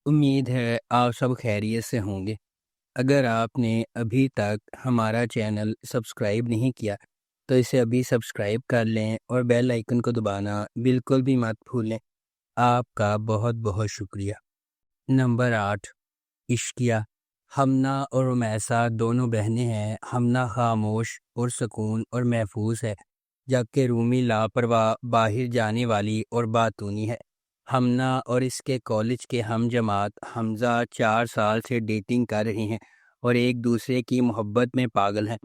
امید ہے آپ سب خیریت سے ہوں گے۔ اگر آپ نے ابھی تک ہمارا چینل سبسکرائب نہیں کیا تو اسے ابھی سبسکرائب کر لیں اور بیل آئیکن کو دبانا بالکل بھی مت بھولیں۔ آپ کا بہت بہت شکریہ۔ نمبر 8، عشقیہ۔ ہمنا اور رمیسا دونوں بہنیں ہیں۔ ہمنا خاموش اور سکون اور محفوظ ہے، جبکہ رومی لاپرواہ، باہر جانے والی اور باتونی ہے۔ ہمنا اور اس کے کالج کے ہم جماعت حمزہ 4 سال سے ڈیٹنگ کر رہے ہیں اور ایک دوسرے کی محبت میں پاگل ہیں۔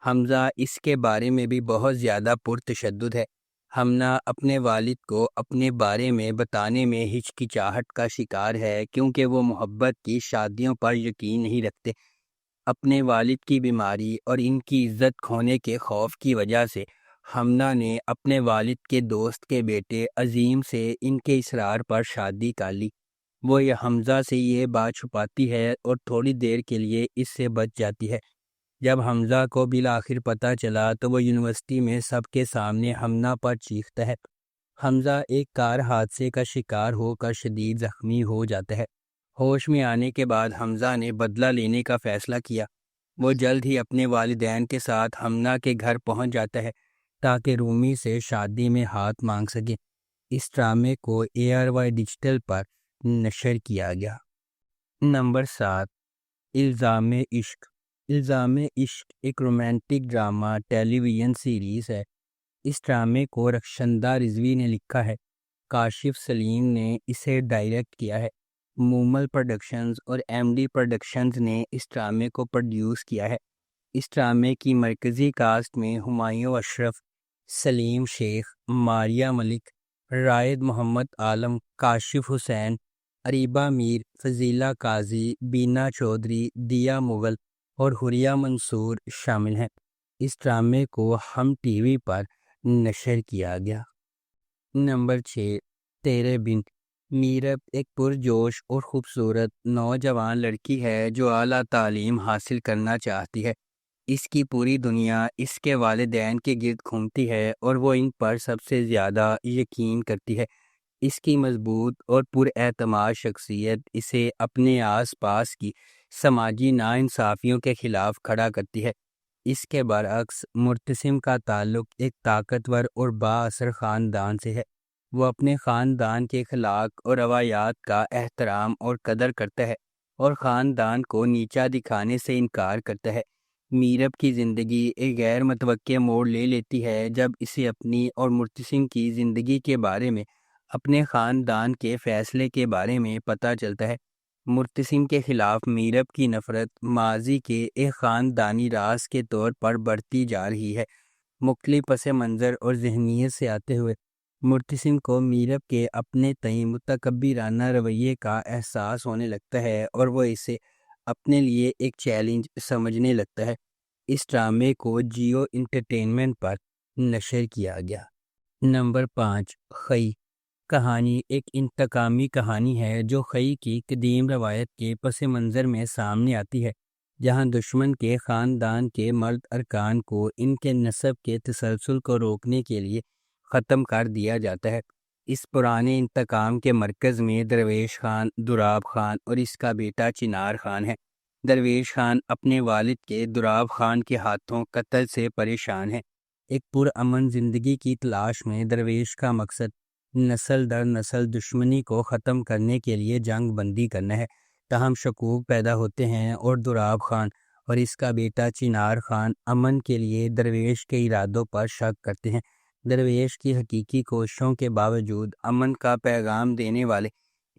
حمزہ اس کے بارے میں بھی بہت زیادہ پرتشدد ہے۔ ہمنا اپنے والد کو اپنے بارے میں بتانے میں ہچکچاہٹ کا شکار ہے، کیونکہ وہ محبت کی شادیوں پر یقین نہیں رکھتے۔ اپنے والد کی بیماری اور ان کی عزت کھونے کے خوف کی وجہ سے ہمنا نے اپنے والد کے دوست کے بیٹے عظیم سے ان کے اصرار پر شادی کر لی۔ وہ یہ حمزہ سے یہ بات چھپاتی ہے اور تھوڑی دیر کے لیے اس سے بچ جاتی ہے۔ جب حمزہ کو بالآخر پتہ چلا تو وہ یونیورسٹی میں سب کے سامنے ہمنا پر چیختا ہے۔ حمزہ ایک کار حادثے کا شکار ہو کر شدید زخمی ہو جاتا ہے۔ ہوش میں آنے کے بعد حمزہ نے بدلہ لینے کا فیصلہ کیا۔ وہ جلد ہی اپنے والدین کے ساتھ ہمنا کے گھر پہنچ جاتا ہے تاکہ رومی سے شادی میں ہاتھ مانگ سکے۔ اس ڈرامے کو ARY ڈیجیٹل پر نشر کیا گیا۔ نمبر 7، الزام عشق۔ الزام عشق ایک رومانٹک ڈرامہ ٹیلی ویژن سیریز ہے۔ اس ڈرامے کو رخشندہ رضوی نے لکھا ہے۔ کاشف سلیم نے اسے ڈائریکٹ کیا ہے۔ مومل پروڈکشنز اور MD پروڈکشنز نے اس ڈرامے کو پروڈیوس کیا ہے۔ اس ڈرامے کی مرکزی کاسٹ میں ہمایوں اشرف، سلیم شیخ، ماریہ ملک، رائد محمد عالم، کاشف حسین، اریبہ میر، فضیلہ قاضی، بینا چودھری، دیا مغل اور حریہ منصور شامل ہیں۔ اس ڈرامے کو ہم TV پر نشر کیا گیا۔ نمبر 6، تیرے بن۔ میرب ایک پرجوش اور خوبصورت نوجوان لڑکی ہے جو اعلیٰ تعلیم حاصل کرنا چاہتی ہے۔ اس کی پوری دنیا اس کے والدین کے گرد گھومتی ہے اور وہ ان پر سب سے زیادہ یقین کرتی ہے۔ اس کی مضبوط اور پراعتماد شخصیت اسے اپنے آس پاس کی سماجی ناانصافیوں کے خلاف کھڑا کرتی ہے۔ اس کے برعکس مرتسم کا تعلق ایک طاقتور اور بااثر خاندان سے ہے۔ وہ اپنے خاندان کے اخلاق اور روایات کا احترام اور قدر کرتا ہے اور خاندان کو نیچا دکھانے سے انکار کرتا ہے۔ میرب کی زندگی ایک غیر متوقع موڑ لے لیتی ہے جب اسے اپنی اور مرتسم کی زندگی کے بارے میں اپنے خاندان کے فیصلے کے بارے میں پتہ چلتا ہے۔ مرتسم کے خلاف میرب کی نفرت ماضی کے ایک خاندانی راز کے طور پر بڑھتی جا رہی ہے۔ مختلف پس منظر اور ذہنیت سے آتے ہوئے مرتسم کو میرب کے اپنے تئیں متکبرانہ رویے کا احساس ہونے لگتا ہے اور وہ اسے اپنے لیے ایک چیلنج سمجھنے لگتا ہے۔ اس ڈرامے کو جیو انٹرٹینمنٹ پر نشر کیا گیا۔ نمبر 5، خئی۔ کہانی ایک انتقامی کہانی ہے جو خئی کی قدیم روایت کے پس منظر میں سامنے آتی ہے، جہاں دشمن کے خاندان کے مرد ارکان کو ان کے نسب کے تسلسل کو روکنے کے لیے ختم کر دیا جاتا ہے۔ اس پرانے انتقام کے مرکز میں درویش خان، دراب خان اور اس کا بیٹا چنار خان ہے۔ درویش خان اپنے والد کے دراب خان کے ہاتھوں قتل سے پریشان ہے۔ ایک پرامن زندگی کی تلاش میں درویش کا مقصد نسل در نسل دشمنی کو ختم کرنے کے لیے جنگ بندی کرنا ہے۔ تاہم شکوک پیدا ہوتے ہیں اور دراب خان اور اس کا بیٹا چنار خان امن کے لیے درویش کے ارادوں پر شک کرتے ہیں۔ درویش کی حقیقی کوششوں کے باوجود امن کا پیغام دینے والے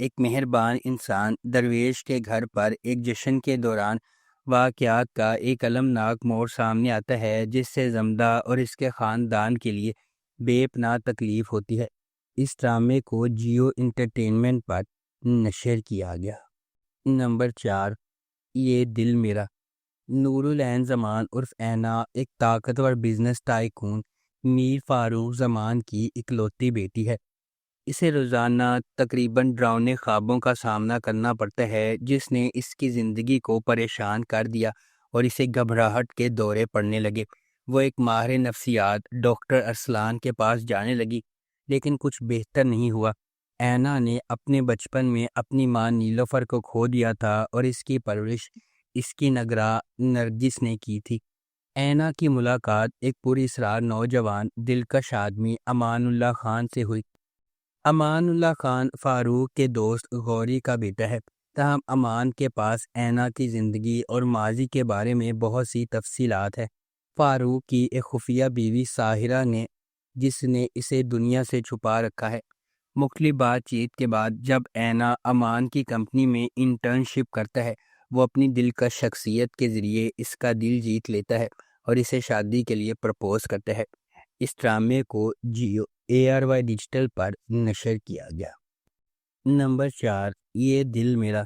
ایک مہربان انسان درویش کے گھر پر ایک جشن کے دوران واقعات کا ایک المناک موڑ سامنے آتا ہے جس سے زمدہ اور اس کے خاندان کے لیے بے پناہ تکلیف ہوتی ہے۔ اس ڈرامے کو جیو انٹرٹینمنٹ پر نشر کیا گیا۔ نمبر 4، یہ دل میرا۔ نور العین زمان عرف اینا ایک طاقتور بزنس ٹائکون میر فاروق زمان کی اکلوتی بیٹی ہے۔ اسے روزانہ تقریباً ڈراؤنے خوابوں کا سامنا کرنا پڑتا ہے جس نے اس کی زندگی کو پریشان کر دیا اور اسے گھبراہٹ کے دورے پڑنے لگے۔ وہ ایک ماہر نفسیات ڈاکٹر ارسلان کے پاس جانے لگی، لیکن کچھ بہتر نہیں ہوا۔ اینا نے اپنے بچپن میں اپنی ماں نیلوفر کو کھو دیا تھا اور اس کی پرورش اس کی نگراں نرگس نے کی تھی۔ اینا کی ملاقات ایک پراسرار نوجوان دلکش آدمی امان اللہ خان سے ہوئی۔ امان اللہ خان فاروق کے دوست غوری کا بیٹا ہے، تاہم امان کے پاس اینا کی زندگی اور ماضی کے بارے میں بہت سی تفصیلات ہیں۔ فاروق کی ایک خفیہ بیوی ساحرہ نے جس نے اسے دنیا سے چھپا رکھا ہے۔ مختلف بات چیت کے بعد جب اینا امان کی کمپنی میں انٹرنشپ کرتا ہے، وہ اپنی دلکش شخصیت کے ذریعے اس کا دل جیت لیتا ہے اور اسے شادی کے لیے پرپوز کرتا ہے۔ اس ڈرامے کو جیو ARY ڈیجیٹل پر نشر کیا گیا۔ نمبر 4، یہ دل میرا۔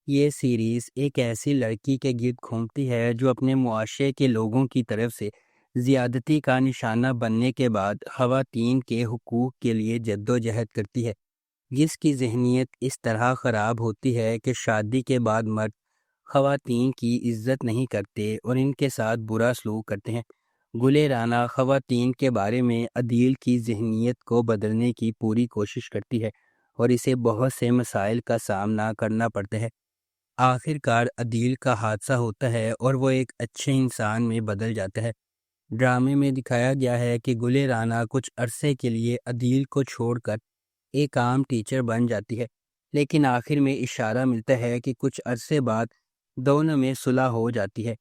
یہ سیریز ایک ایسی لڑکی کے گرد گھومتی ہے جو اپنے معاشرے کے لوگوں کی طرف سے زیادتی کا نشانہ بننے کے بعد خواتین کے حقوق کے لیے جدوجہد کرتی ہے، جس کی ذہنیت اس طرح خراب ہوتی ہے کہ شادی کے بعد مرد خواتین کی عزت نہیں کرتے اور ان کے ساتھ برا سلوک کرتے ہیں۔ گل رانا خواتین کے بارے میں عدیل کی ذہنیت کو بدلنے کی پوری کوشش کرتی ہے اور اسے بہت سے مسائل کا سامنا کرنا پڑتا ہے۔ آخر کار عدیل کا حادثہ ہوتا ہے اور وہ ایک اچھے انسان میں بدل جاتا ہے۔ ڈرامے میں دکھایا گیا ہے کہ گل رانا کچھ عرصے کے لیے عدیل کو چھوڑ کر ایک عام ٹیچر بن جاتی ہے، لیکن آخر میں اشارہ ملتا ہے کہ کچھ عرصے بعد دونوں میں صلح ہو جاتی ہے۔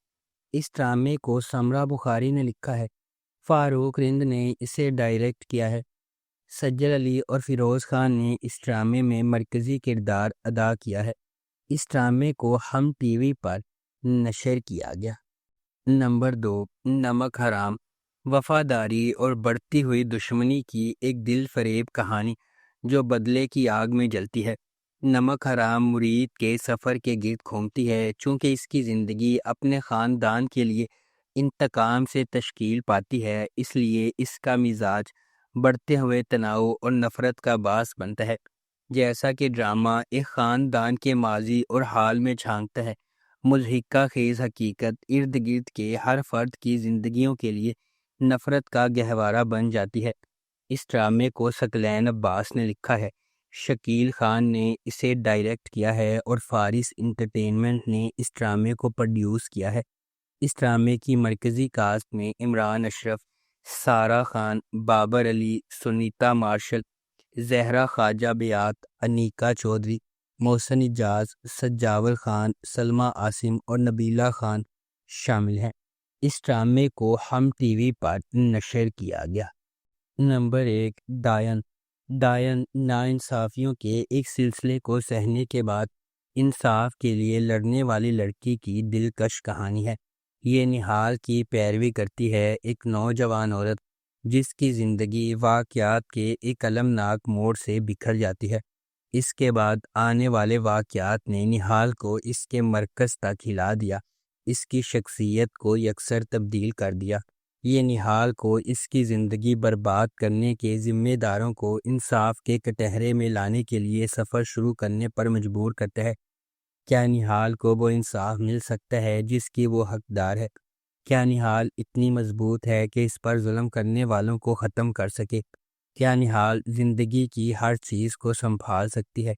اس ڈرامے کو سمرا بخاری نے لکھا ہے، فاروق رند نے اسے ڈائریکٹ کیا ہے۔ سجل علی اور فیروز خان نے اس ڈرامے میں مرکزی کردار ادا کیا ہے۔ اس ڈرامے کو ہم ٹی وی پر نشر کیا گیا۔ نمبر 2، نمک حرام۔ وفاداری اور بڑھتی ہوئی دشمنی کی ایک دل فریب کہانی جو بدلے کی آگ میں جلتی ہے۔ نمک حرام مرید کے سفر کے گرد گھومتی ہے۔ چونکہ اس کی زندگی اپنے خاندان کے لیے انتقام سے تشکیل پاتی ہے، اس لیے اس کا مزاج بڑھتے ہوئے تناؤ اور نفرت کا باعث بنتا ہے۔ جیسا کہ ڈرامہ ایک خاندان کے ماضی اور حال میں جھانکتا ہے، مضحکہ خیز حقیقت ارد گرد کے ہر فرد کی زندگیوں کے لیے نفرت کا گہوارہ بن جاتی ہے۔ اس ڈرامے کو ثقلین عباس نے لکھا ہے، شکیل خان نے اسے ڈائریکٹ کیا ہے اور فارس انٹرٹینمنٹ نے اس ڈرامے کو پروڈیوس کیا ہے۔ اس ڈرامے کی مرکزی کاسٹ میں عمران اشرف، سارہ خان، بابر علی، سنیتا مارشل، زہرا خواجہ بیات، انیکا چودھری، محسن اجاز، سجاور خان، سلمہ عاصم اور نبیلہ خان شامل ہیں۔ اس ڈرامے کو ہم ٹی وی پر نشر کیا گیا۔ نمبر 1، ڈائن۔ ڈائن ناانصافیوں کے ایک سلسلے کو سہنے کے بعد انصاف کے لیے لڑنے والی لڑکی کی دلکش کہانی ہے۔ یہ نہال کی پیروی کرتی ہے، ایک نوجوان عورت جس کی زندگی واقعات کے ایک المناک موڑ سے بکھر جاتی ہے۔ اس کے بعد آنے والے واقعات نے نہال کو اس کے مرکز تک ہلا دیا، اس کی شخصیت کو یکسر تبدیل کر دیا۔ یہ نہال کو اس کی زندگی برباد کرنے کے ذمہ داروں کو انصاف کے کٹہرے میں لانے کے لیے سفر شروع کرنے پر مجبور کرتا ہے۔ کیا نہال کو وہ انصاف مل سکتا ہے جس کی وہ حقدار ہے؟ کیا نہال اتنی مضبوط ہے کہ اس پر ظلم کرنے والوں کو ختم کر سکے؟ کیا نہال زندگی کی ہر چیز کو سنبھال سکتی ہے؟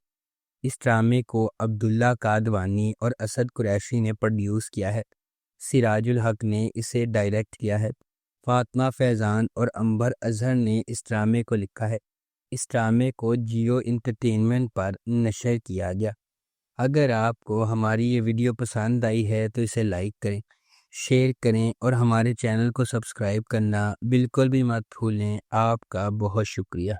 اس ڈرامے کو عبداللہ کادوانی اور اسد قریشی نے پروڈیوس کیا ہے۔ سراج الحق نے اسے ڈائریکٹ کیا ہے۔ فاطمہ فیضان اور عنبر اظہر نے اس ڈرامے کو لکھا ہے۔ اس ڈرامے کو جیو انٹرٹینمنٹ پر نشر کیا گیا۔ اگر آپ کو ہماری یہ ویڈیو پسند آئی ہے تو اسے لائک کریں، شیئر کریں اور ہمارے چینل کو سبسکرائب کرنا بالکل بھی مت بھولیں۔ آپ کا بہت شکریہ۔